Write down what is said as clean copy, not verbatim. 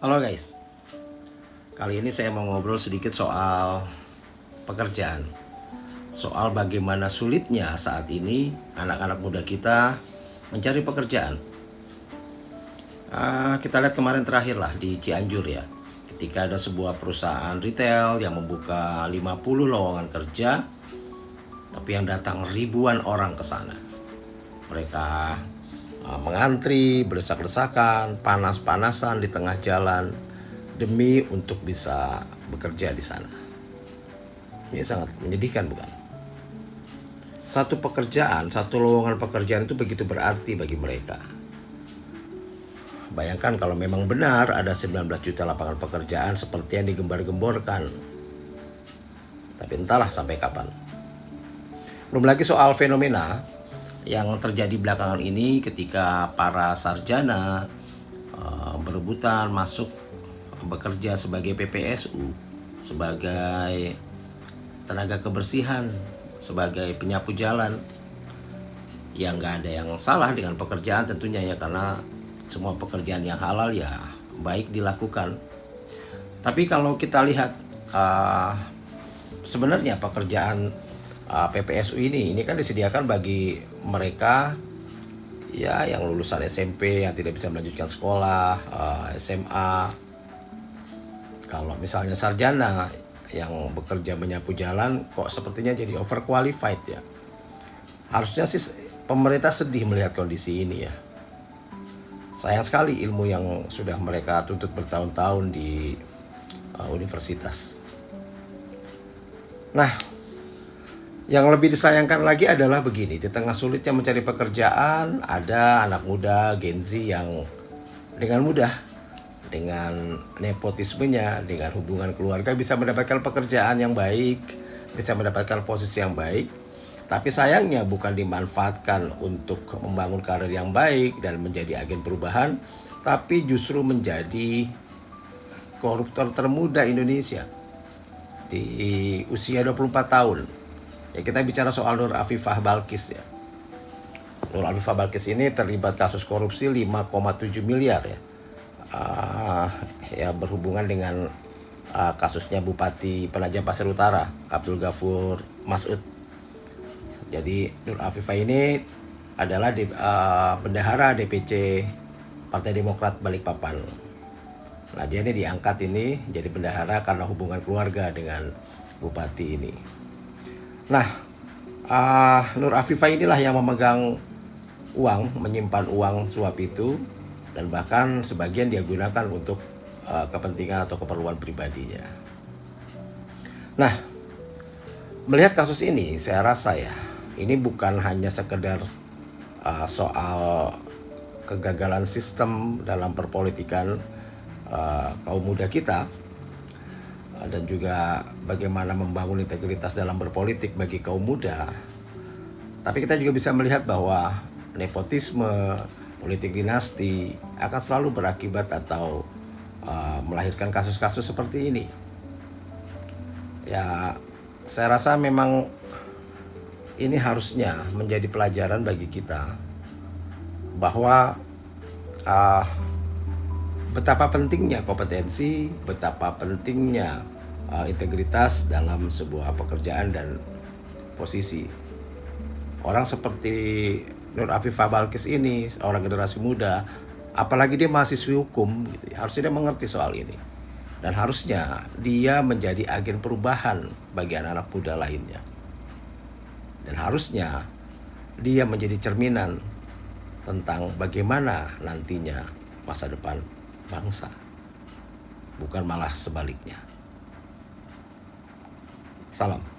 Halo guys, kali ini saya mau ngobrol sedikit soal pekerjaan. Soal bagaimana sulitnya saat ini anak-anak muda kita mencari pekerjaan. Kita lihat kemarin terakhir lah di Cianjur ya. Ketika ada sebuah perusahaan retail yang membuka 50 lowongan kerja, tapi yang datang ribuan orang ke sana. Mereka mengantri, berdesak-desakan, panas-panasan di tengah jalan demi untuk bisa bekerja di sana. Ini sangat menyedihkan, bukan? Satu pekerjaan, satu lowongan pekerjaan itu begitu berarti bagi mereka. Bayangkan kalau memang benar ada 19 juta lapangan pekerjaan seperti yang digembar-gemborkan. Tapi entahlah sampai kapan. Belum lagi soal fenomena yang terjadi belakangan ini ketika para sarjana berebutan masuk bekerja sebagai PPSU, sebagai tenaga kebersihan, sebagai penyapu jalan. Ya nggak ada yang salah dengan pekerjaan tentunya ya, karena semua pekerjaan yang halal ya baik dilakukan. Tapi kalau kita lihat sebenarnya pekerjaan PPSU ini kan disediakan bagi mereka ya yang lulusan SMP yang tidak bisa melanjutkan sekolah, SMA. Kalau misalnya sarjana yang bekerja menyapu jalan kok sepertinya jadi overqualified ya. Harusnya sih pemerintah sedih melihat kondisi ini ya. Sayang sekali ilmu yang sudah mereka tuntut bertahun-tahun di universitas. Nah, yang lebih disayangkan lagi adalah begini, di tengah sulitnya mencari pekerjaan, ada anak muda Gen Z yang dengan mudah, dengan nepotismenya, dengan hubungan keluarga bisa mendapatkan pekerjaan yang baik, bisa mendapatkan posisi yang baik. Tapi sayangnya bukan dimanfaatkan untuk membangun karir yang baik dan menjadi agen perubahan, tapi justru menjadi koruptor termuda Indonesia di usia 24 tahun. Ya, kita bicara soal Nur Afifah Balqis ya. Nur Afifah Balqis ini terlibat kasus korupsi 5,7 miliar ya. Ya berhubungan dengan kasusnya Bupati Penajam Pasir Utara, Abdul Ghafur Masud. Jadi Nur Afifah ini adalah bendahara DPC Partai Demokrat Balikpapan. Nah, dia ini diangkat ini jadi bendahara karena hubungan keluarga dengan bupati ini. Nah, Nur Afifah inilah yang memegang uang, menyimpan uang suap itu, dan bahkan sebagian dia gunakan untuk kepentingan atau keperluan pribadinya. Nah, melihat kasus ini, saya rasa ya, ini bukan hanya sekedar soal kegagalan sistem dalam perpolitikan kaum muda kita, dan juga bagaimana membangun integritas dalam berpolitik bagi kaum muda. Tapi kita juga bisa melihat bahwa nepotisme, politik dinasti akan selalu berakibat atau melahirkan kasus-kasus seperti ini. Ya, saya rasa memang ini harusnya menjadi pelajaran bagi kita bahwa betapa pentingnya kompetensi, betapa pentingnya integritas dalam sebuah pekerjaan dan posisi. Orang seperti Nur Afifah Balqis ini, seorang generasi muda, apalagi dia mahasiswi hukum, gitu, harusnya dia mengerti soal ini. Dan harusnya dia menjadi agen perubahan bagi anak-anak muda lainnya. Dan harusnya dia menjadi cerminan tentang bagaimana nantinya masa depan bangsa, bukan malah sebaliknya. Salam.